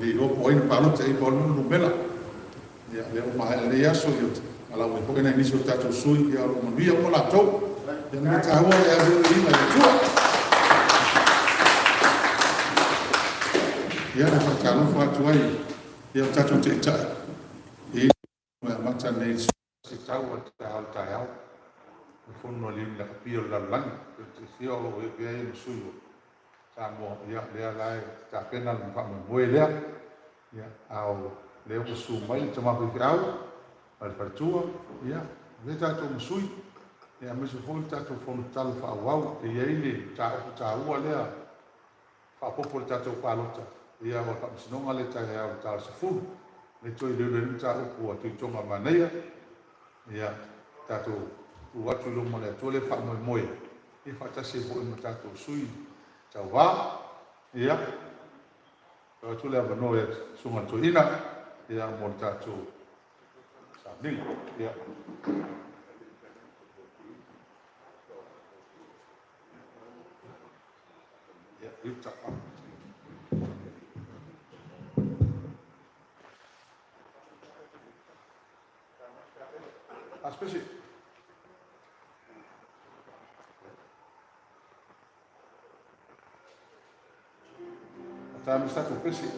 Di lo poi ne parlo c'è il polmo non bella. Ya le ma le ya so yo. Ala we ko ina ni so ta to so ya lo mo ya mo la to. Ya me ta wo ya do ni ma tu. Ya na fa ta lo fa tu ai. Ya ta to te ta. E ma ma ta ne si ta wo ta al ta ya. Fono li la pio la lang. Si o lo we ya ni so yo. Sa mo ya le la ta pena lo fa mo we le. Ya au le o su mai te ma ku grau. Al partua, ia, le tātou masui, ia me se fōi tātou whono tala whaawau, e iei ni tā ua lea, whaapopo le tātou whaalota, ia wa whamisinonga le tai au tāla se fūnu, le toi leo le nita upu a tui tonga maneia, ia tātou uatu loma le atua le whaamoe moe, e whaatase po ima tātou sui, tau wā, ia, tātou le avano e sunga toina, ia mo tātou Ning, ya. Ya, itu cakap. Aspesi. Ata mista tu pesi.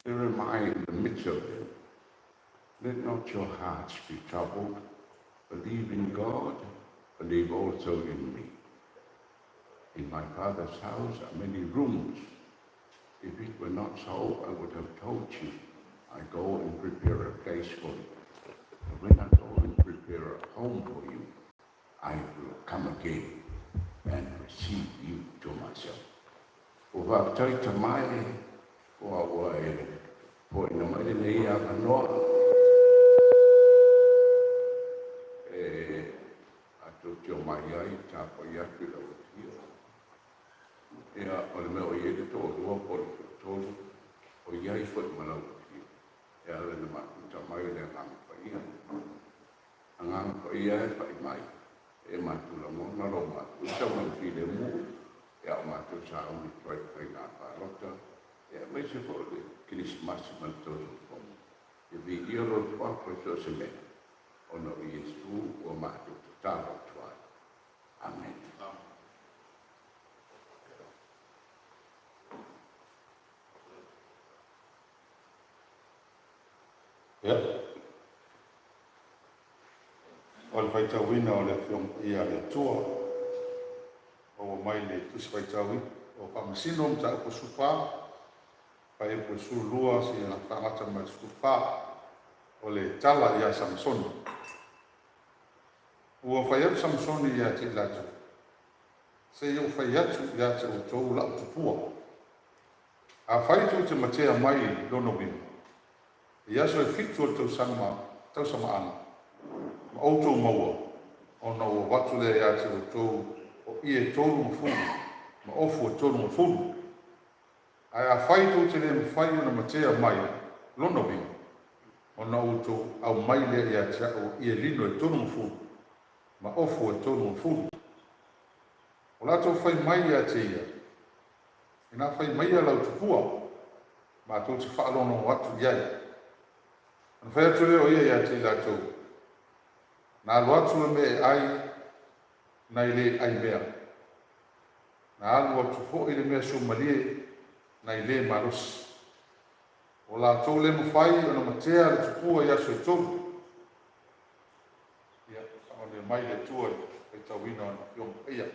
There am I in the midst of them. Let not your hearts be troubled. Believe in God, believe also in me. In my Father's house are many rooms. If it were not so, I would have told you. I go and prepare a place for you. And when I go and prepare a home for you, I will come again and receive you to myself. Ua tai ta mai, ua ina mai nei a kanoa, atu tio mai ai, tāpa i atu la utia. Ea, o le mea o iere tō rua po le tōru, o iai fo i mana utia. Ea le na makuta mai le nganga pa ia. A nganga pa ia e pa i mai. E matu la mona ro matu, tau mai file mu, ea o matu sa umi toi pai ngā pārota. Ea mai se fo le Christmas man tōru komu. E vi ia ro tua koe tō se mea. Ono i Yesu o matu tāra tuai. Amen. Ya. O le faitauina o le fiong ia le tua. O mai le tusi faitauina. O whamasino mta upo supa. Pai upo surulua si na whamata mai supa. O le tala ia Samsoni. Ua whai atu Samsoni ia te latu. Se iau whai atu ia te o tōu la utupua. A whai tu te matea mai lono wina. Ia so e fitu o tau sama ana. Ma outou maua. O na ua watu le ia te o tōu o ie tōru mafunu. Ma ofu o tōru mafunu. Ai a whai tu te le mwhai o na matea mai lono wina. O na outou au mai le ia te o ie lino e tōru mafunu. Ma ofu e tonu mfunu. O lato whai mai a te ia. I nga whai mai a lau tupua. Ma tō te whaalono atu iai. An whai atu leo ia te lato. Nā alu atu me ai. Nai le ai mea. Nā alu atu fo i le mea sumalie. Nai le marosi. O lato le mwhai o na matea le tupua ia so i tonu. Ia, mai le tua e tauina ana iong ia.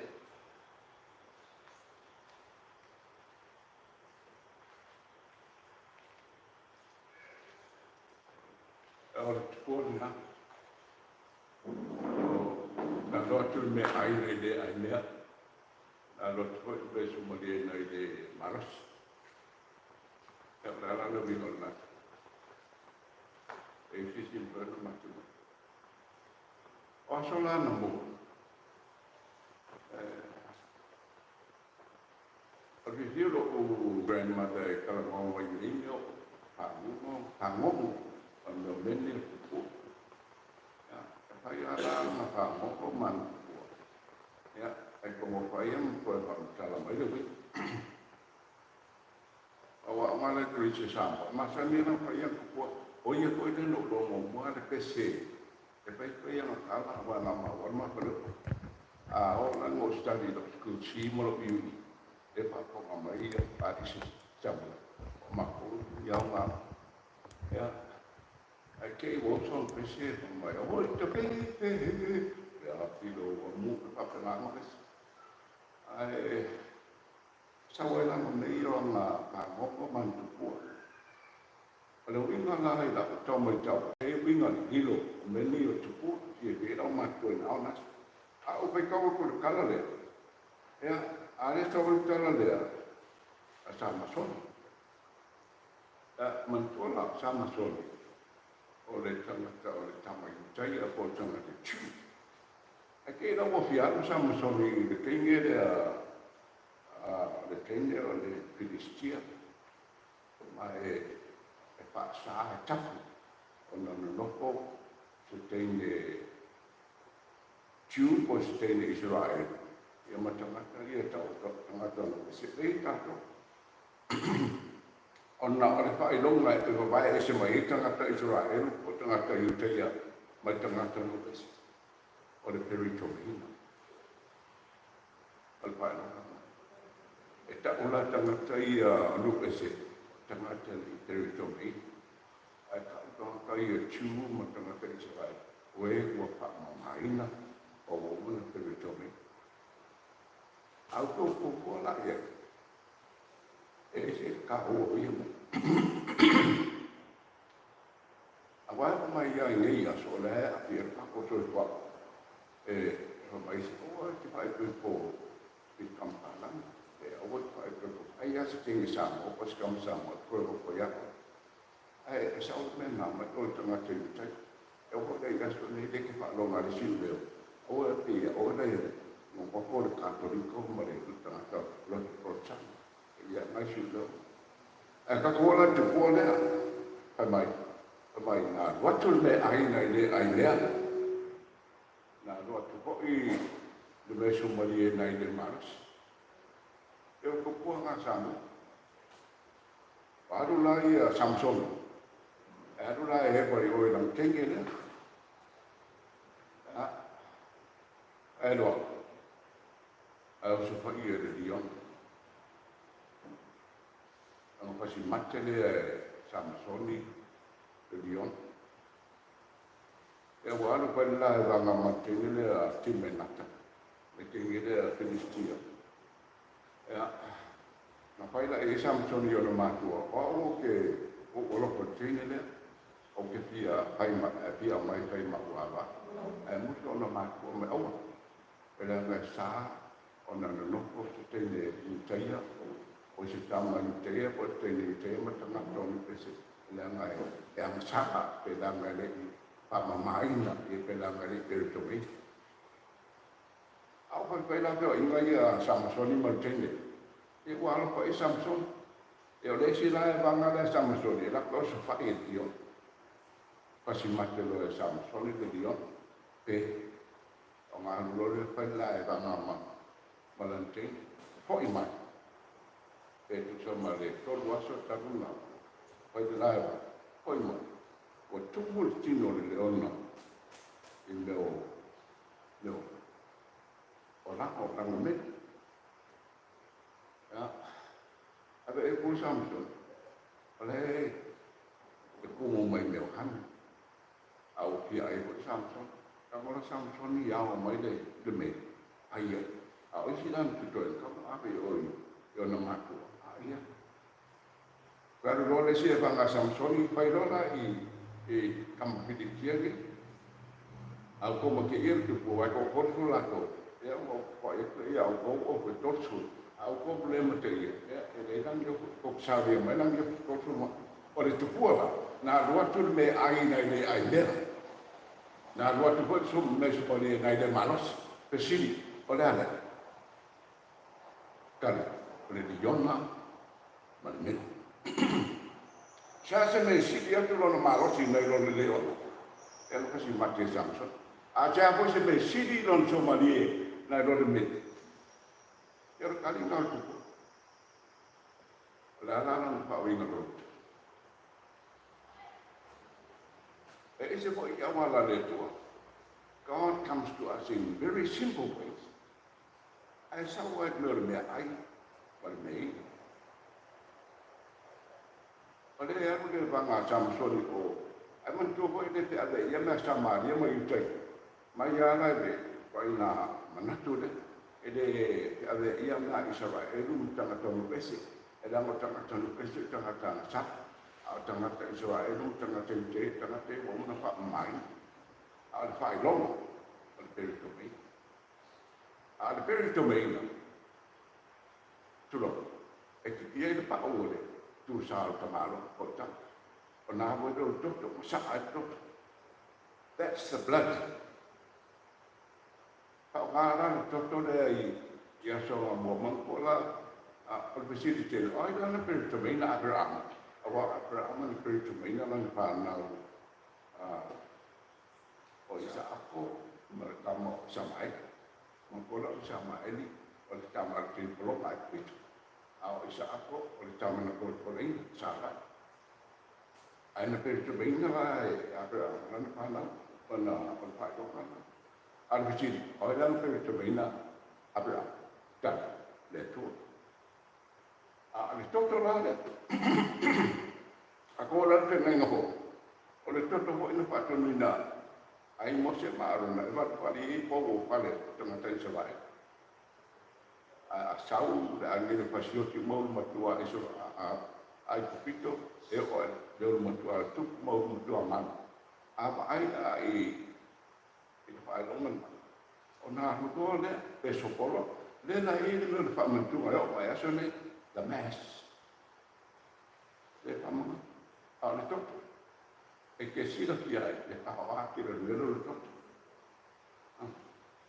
O le tupua na. Na loa tū me aire le ai mea. Na loa tupua i besu malie nei le maras. E o rara le wino na. E fisi mpena matu. O aso la na mo. O visiro o grandmother e kalangonga i ringo. Pangongo. O meu mene o tupu. E pai ara na pangongo manu tupu. E como pai am koe pamtala mai lewi. Awa amala tui se sampa. Masani na pai am tupu. O ia koe teno lomo mua le pese. E pai koe ana kala wa na ma wa ma pere. A o na ngo study lo school si mo lo uni. E pa ko ma mai e pa si sabu. Ma ko ya ma. Ya. Ai ke wo so pese mai o te pe. Ya filo o mu pa pa na ma. Ai sawa la mo nei o na pa mo man tu po. Ale winga nga hai la tau mai tau. E winga ni hilo, me ni o tupu, si e vera o matua ina o nasu. A o pai kawa kore kala lea. Ea, a re sa wale kala lea, a sa masoni. Mantua la sa masoni. O le tangata o le tamai utai, a po tangata tū. A kei la wa fiaro sa masoni, le kenge le kenge o le Filistia. Ma sa e tapu o na noko se teine tiu o se teine Israel ia matangata ia tau tangata o se rei tato o na ore whae longa e te wawae e se mai tangata Israel o tangata Iutea mai tangata no pese o le peritomina al whae longa e ta ula tangata ia no pese tangata i teritori ai ka kai e chu ma tangata i Israel we ua pa maina o una teritori au ko la ye e se ka o ia agora mai ia nei a so le a pia ka ko so kwa mai se o ti pai po di kampala o pai po ai a se tingi sa o pas kam sa mo ko ya ai sa o me na ma o tanga te tai o dei ga so nei de ke fa lo ma le si le o ti o dei no po le cattolico ma le tanga lo ko cha ia mai si lo ka ko la te ko le mai na watu le ai le na watu ko i le me so mali nei de maras e ko ko nga samu paru la ia Samson paru la e ko i o na tenge le e lo au so fa i le dion ang pasi matele Samsoni le dion e wala pa la vanga matele le timenata le tenge le Filistia na pai la e Samson yo no matua o ke o lo potine le o ke pia pai mai wala e muso no matua me o pela na sa ona no ko te le taia o se tama ni taia po te le taia ma tanga tonu pese le ngai e ang sa pela ngai le pa mai na e pela ngai le teritori au pai la pe ingai a Samson ni martene e wala pa e Samson e o le sila e vanga le Samson e la ko so fa e dio pasi mate lo e Samson e dio pe o nga lo le pa la e vanga ma lante po i mai e tu so male to lo so ta buna pa de la e po i mai o tu mul tino le ona in leo o la me ya ave e ko Samson ole e ko mo mai me han au ki ai ko Samson ka mo Samson ni ya o mai de me ai a o si dan tu ka ave o na ma ko ai pero lo le si va a Samson i pai rola i kam pidi kiagi au ko mo ke ir tu ko ai ko la ko e o ko e au ko to su au problema te ia e lang yo ko sabe mai lang yo ko tuma o le tupua na rua tu me ai nei ai le na rua tu ko su me su pole nei de malos pe si o le ala kan o le diona ma me sa se me si dia tu lo malos nei lo le o e lo si mate Samson a ja ko se me si di non so mali na lo me ero kali na tu la pa wi na ro e se mo ia wala le tu God comes to us in very simple ways ai sa wa no me ai pa me ole ya mo le vanga Samson o ai man tu ko ide te ade ya na Samaria mo i mai ya na be pa ina manatu de ede ave ia na Israel e lu tanga tonu pese e la mo tanga tonu pese tanga tanga sa a tanga te Israel lu tanga te o na fa mai a fa i long al perito me al perito me tu lo e ti ia pa o le tu sa ta malo ko ta o na mo do to sa a to that's the blood Para toto le ia so mo ko la al visite te ai na per to me na Abraham Abraham na per to me na lang pa na o isa ako mertamo samai mo ko la samai ni o tamar ti pro pa pit o isa ako o tamar na ko ring sala ai na per to me na Abraham na pa na pa ko na al vicino, o la per me Abraham, le tu. A le tutto la Ako la te ngai ngaho. O le toto ho ina whātonu ina. Ai mo se maaruna. E watu whali i pogo whale tangata i savai. A sau le angere pasioti maulu matua e so ai pupito e oe le matua tupu maulu matua mana. A pa ai i whaelongan. O nā hukoa le e sopolo. Le na i le whamantunga e o mai aso nei the mass. Le whamanga. A le toto. E ke sira ki ai, le kahawa ki le lero le toto.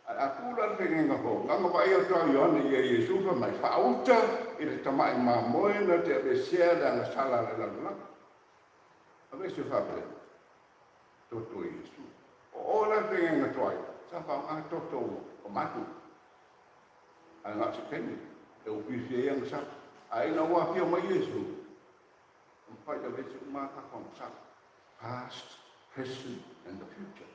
A kula le ngenga ho, nganga vai o tau ione i e Yesu pa mai whauta i le tamai ma moe na te abe sea le anga sala le lalala. A me se whapere, toto i Yesu. O ola le ngenga toai, sa wha toto o matu. A ngā se keni, e upisi e yang sa, a ina ua pia mai Yesu. Mpai da vese umaka kong sa. Past, present, and the future.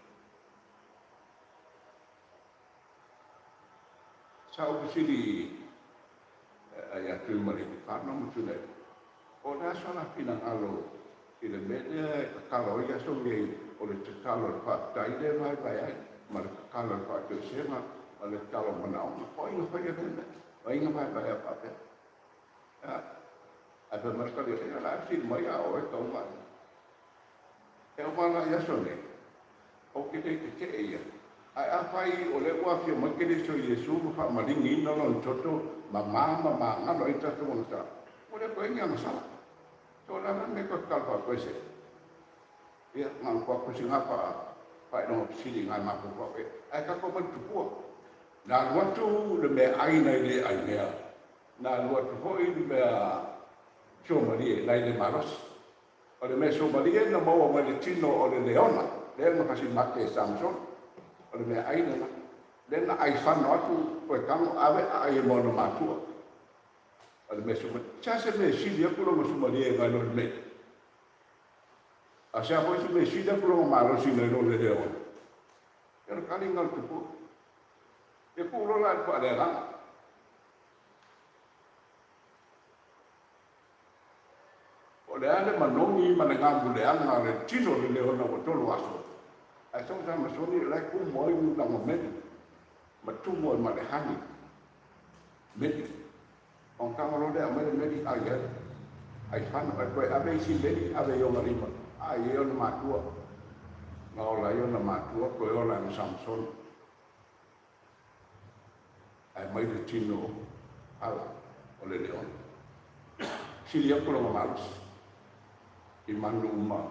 Sa upusiri ai atu mari ki whāna mutu nei. O nā sona pina alo i le mene kakalo i aso ngei o le kakalo le whātai le mai vai ai. Ma le kakalo le whātai sema, ma le kakalo manao. O inga whai a vene, o inga vai vai a whātai. A pe markari o inga la siri mai a o e tau vai. E o mana i aso nei, o ke te ke e ia. Ai a whai o le ua fio makere so Yesu wha maringi ina lo toto ma ngano i tato mona sa. O le koe ngia masala. So la me ko kalpa koe se. Ia ngang kua kusi ngapa whai no siri ngai mapu kua koe. Ai ka kua man tupua. Nā luatu le mea aina i le ai mea. Nā luatu hoi le mea sio marie lai le marosi. O le mea Somalia na maua mai le tino o le leona, le ma kasi mate e Samson, o le mea aina na, le na ai whano atu, koe kango awe a ai e mono mātua. O le mea Somalia, tia se mea sili akuro ma Somalia e ngai no le mea. A sea hoi se mea sili akuro ma marosi ngai no le leona. E no kani ngal tupu. E kuro la e pa le ranga. O le ale manongi mana ngambu le anga le tino le leona o tolu aso. Ai tau sa masoni le ku moi u na meni. Ma tu moi ma le hani. Meni. On kamaro le amere meni ai ai. Ai fana ai koe ave si meni ave yo marima. Ai yo na matua. Ma ola yo na matua koe ola na Samson. Ai mai le tino ala o le leona. Sili akuro ma malos. I manu uma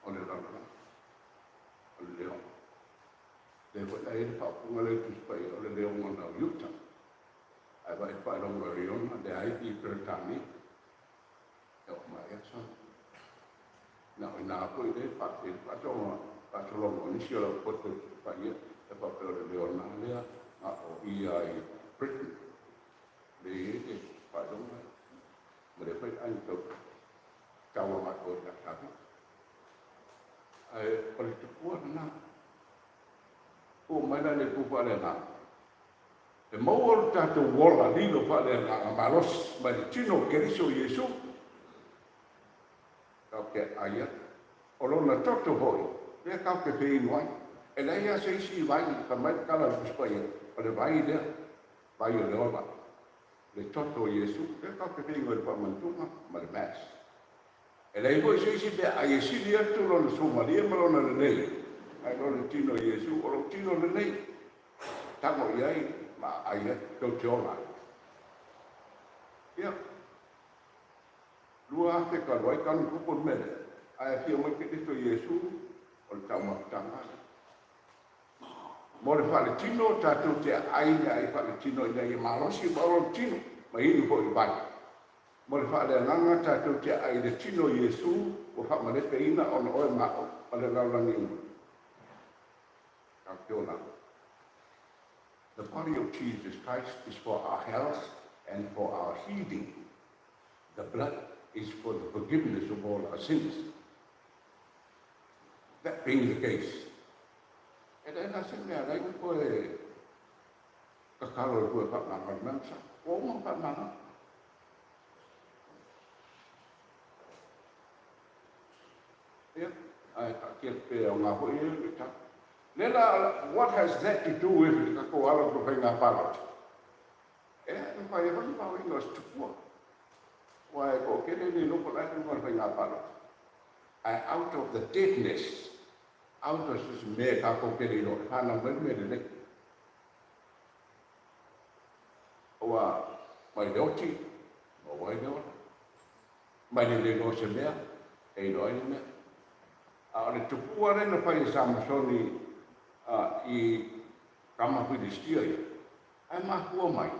o le rana, o le leo. Le whaia e whapunga le tuspai o le leo ngana o Utah. Ai wai whaeronga riona, le aiki i Peretani, e o mai asa. Nā oi nā koe le whate, whatonga nisi o la poto whaia, e whapeo le leo nā lea, nā o ia i Britain. Le e whaeronga, ma le whai aini tau. Kawa mako na kapi. Ai ole te kua na. O mai le pupa le na. E mau tato wola lilo pa le na malos ma le tino keriso Yesu. Kau ke aya. O lona toto hoi. Le kau ke pe inuai. E le ia se isi vai ka mai kala kuspai. O le vai le. Vai o le ola. Le toto Yesu. Le kau ke pe inuai pa mantunga ma le mas. E lei poi si be ai si di atu lo Somalia ma lo na nei. Ai lo tino Yesu o lo tino le nei. Tango iai ma ai ko tiola. Ia. Lua te ka roi kan ku pon mele. Ai ki o mai ke to Yesu o tama tama. Mo le fale tino tatu te ai ai fale tino i malosi ma lo tino. Ma ini po i bai. Mo le whaare nganga tātou te ai le tino Yesu o whamarete ina o na oe mao o le laurangi uma. Ka kiona. The body of Jesus Christ is for our health and for our healing. The blood is for the forgiveness of all our sins. That being the case. E rei nasa mea rei ko e kakalo e kua whakanga mamsa. O ma whakanga. What has that to do with the Kakoala Provenga Palot? And if I ever know it was too why go get any local Provenga Palot? And out of the deadness, out of this make Kako Kerino, Hana Mermede, or my daughter, or why not? My little notion there, a loin. Le tupua rena pai Samsoni I kama Filistia ia. Ai mahua mai.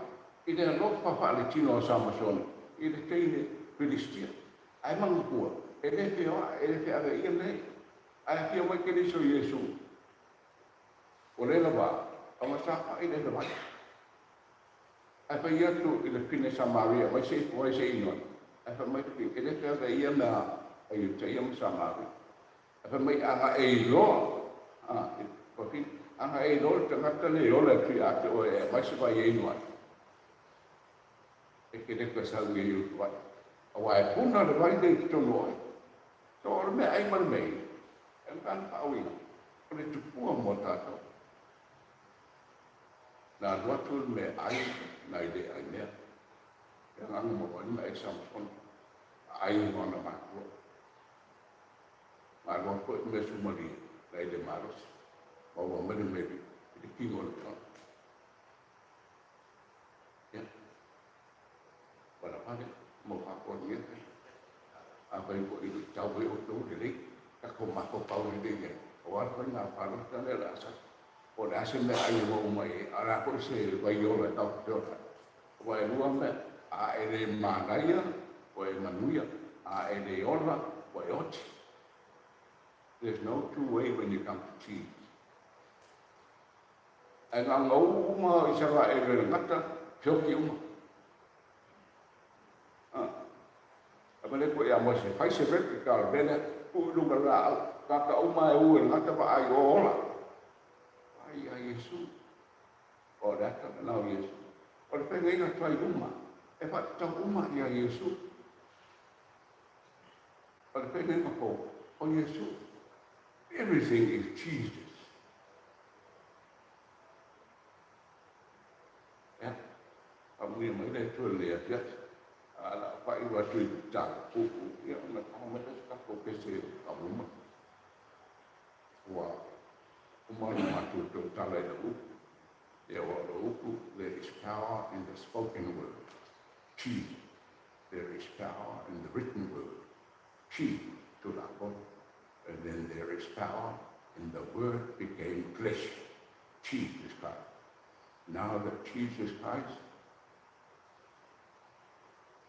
I le alo papa le tino o Samsoni. I le teine Filistia. Ai mangupua. E le fioa, e le fiaga ia nei. Ai fia mai ke liso Iesu. O le lava, a masaka I le lava. Ai pa ia tu I le pine Samaria, mai se inoa. Ai pa mai tuki, e le fiaga ia mea, ai te ia ma Samaria. Apa mai anga e lo porque anga e lo te ngata le ola ki ate o e mai se vai e no e ke de pesa nge yu vai wa e puna le vai de to no to or me ai mal mei en kan pa wi le tu pu mo ta to na lo tu me ai na ide ai ne yang ang mo ni mai sam kon ai no na ma Marwan ko me sumali lai de maros o mo me me de kingo le to ya para pare mo pa ko ni a pai ko I tau we o to de ka ko ma ko pa ni de ye o ar ko na pa no ta le la sa o da se me ai mo mai ara ko se vai yo le tau to wa e lu me a e de mangaia o e manuia a e de ora o e oti. There's no two way when you come to cheese. And ang uma I sara e le ngata, pioki uma. Abale ko ia mo se fai se vertical bene ku lunga la ka uma e u ngata pa ai ola. Ai Yesu. O data na Yesu. O pe ngai na trai uma. E pa ta uma ia Yesu. O pe ngai ko o Yesu. Everything is Jesus. Yeah. Kami mai dai tu le ya. Ala pa I wa tu ta ku ya na kama ta ko pese kamu. Wa uma ma tu to ta le u. Ya wa there is power in the spoken word. Chi. There is power in the written word. Chi to la ko. And then there is power in the word became flesh, Jesus Christ. Now that Jesus Christ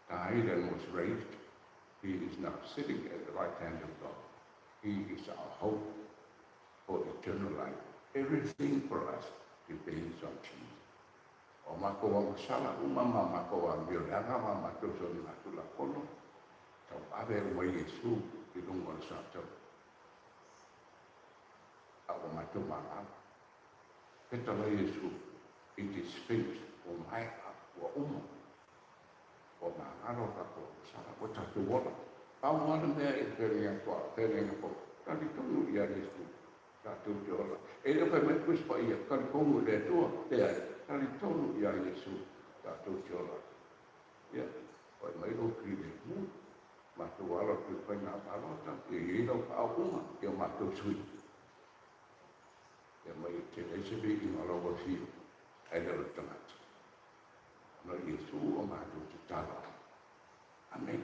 died and was raised, he is now sitting at the right hand of God. He is our hope for eternal life. Everything for us depends on Jesus. O mako wa masala umama mako wa biolanga mama to so na tula kono. Tau ave wa Yesu I lungo sa tau. Ako matumanga. Kita la Yesu, it is finished. O mai o umo. O maangaro kako sana o tatu wala. Pau mana mea e pere yang kwa, pere yang kwa. Kali tonu ia Yesu, tatu jola. E lepa me kuspa ia, kali kongu le tua, tea. Kali tonu ia Yesu, tatu jola. Ya, o mai lo kiri mu. Matu wala tu pena palota, e ino pau uma, e matu sui. Ya mai te lesebi I malawa fiu ai le tangata. No Yesu o matu te tala. Amen.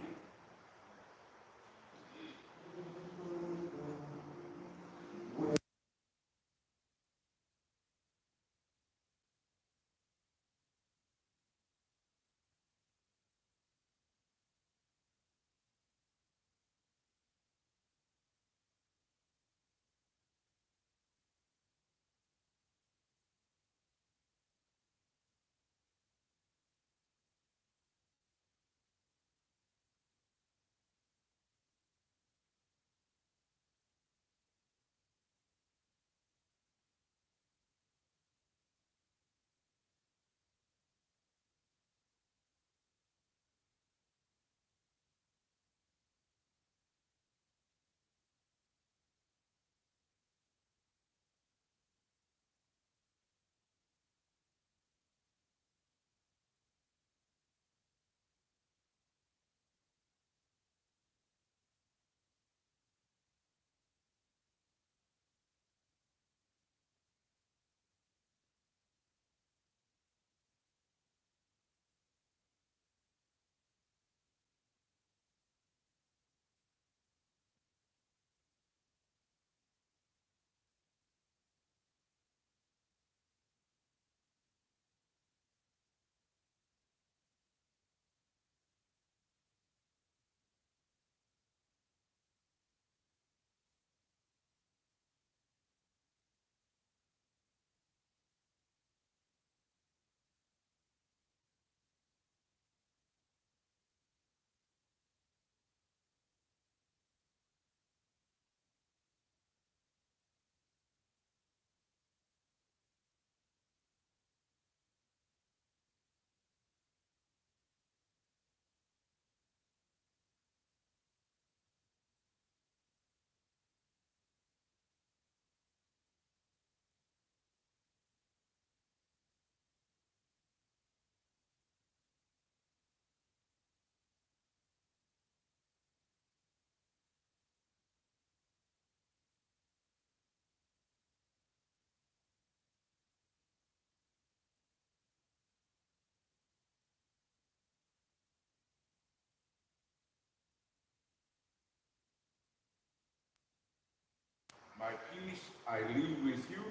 My peace I leave with you,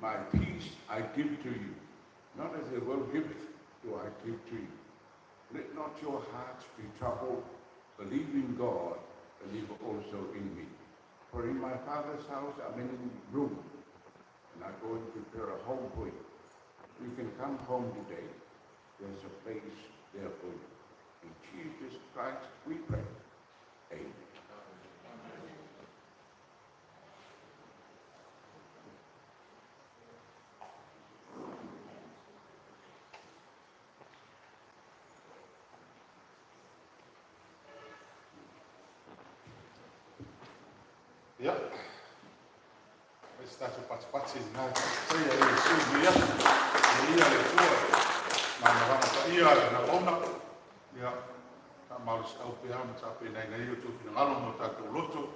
my peace I give to you. Not as the world giveth, do I give to you. Let not your hearts be troubled. Believe in God, believe also in me. For in my Father's house are many rooms, and I go and prepare a home for you. You can come home today. There's a place there for you. In Jesus Christ we pray. Amen. Ja. Wij staan zo pas in na. Saya ini sudah dia le tua. Mana mana ia na ona. Ja. Tak malu sekau pihak mencapai naik YouTube dengan alam mutatu lutu.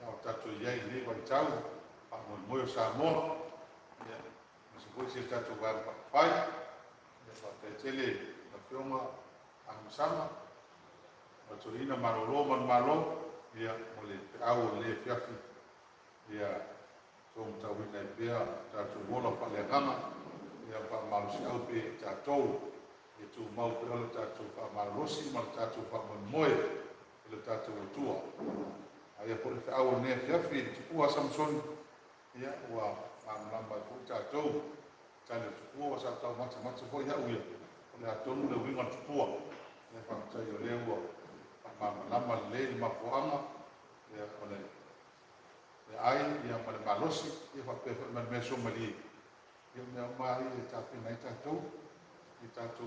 Ya tatu ia ini bancau. Pak moyo samo. Ya. Masih sih tatu wan pai. Ya pakai tele na filma ang sama. Macam ini malo. Ya, boleh awal le fiafi. Ya, som tahu ini dia jatuh bola paling lama. Ya, pak malu sekau pe jatuh. Itu mau kalau jatuh pak malusi, mau jatuh pak memoy, kalau jatuh tua. Ayah boleh awal le fiafi. Tua Samson. Ya, wah, lambat pun jatuh. Jadi tua satu macam-macam boleh ya uya. Boleh jatuh lebih macam tua. Ya, pak saya lewat. Lama le mafuama ya oleh ya ai ya pada malosi ya pakai meso mali ya mari tapi naik tu kita tu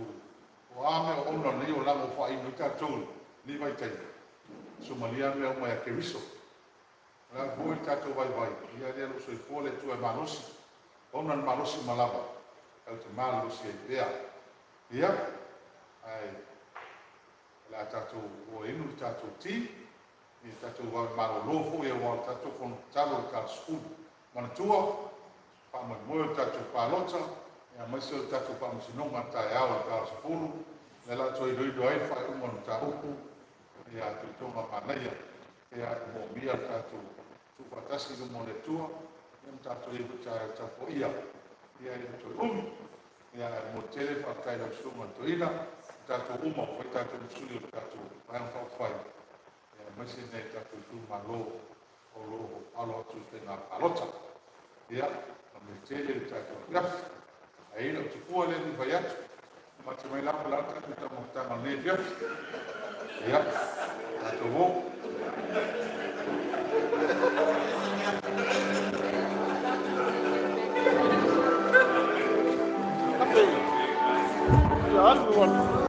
wame ono le ola mo fa inu tu ni vai tai somalia me o ya keviso la voi tu vai ya dia lo soi pole tu e malosi ono malosi malaba el te malosi ya ya ai la tatu o inu tatu ti ni tatu wa maro lofo e wa tatu kon talo ka sku mana tua pa mo mo tatu pa lota ya maso tatu pa mo sino mata ya o ka sfulu la toi doi doi fa o mo ta uku ya tu to ma pa ya ya mo bia tatu tu patasi do mo le tua em tatu e ta po ia ya to ya mo tele fa kai do su mo to ina tatu uma foi tatu suli tatu vai fai ya masih nei tatu tu malo o alo tu tena alota ya me tele tatu ya aí no tu pole ni vai macam mai lá kita mau tangan ni dia ya tatu bo apa ya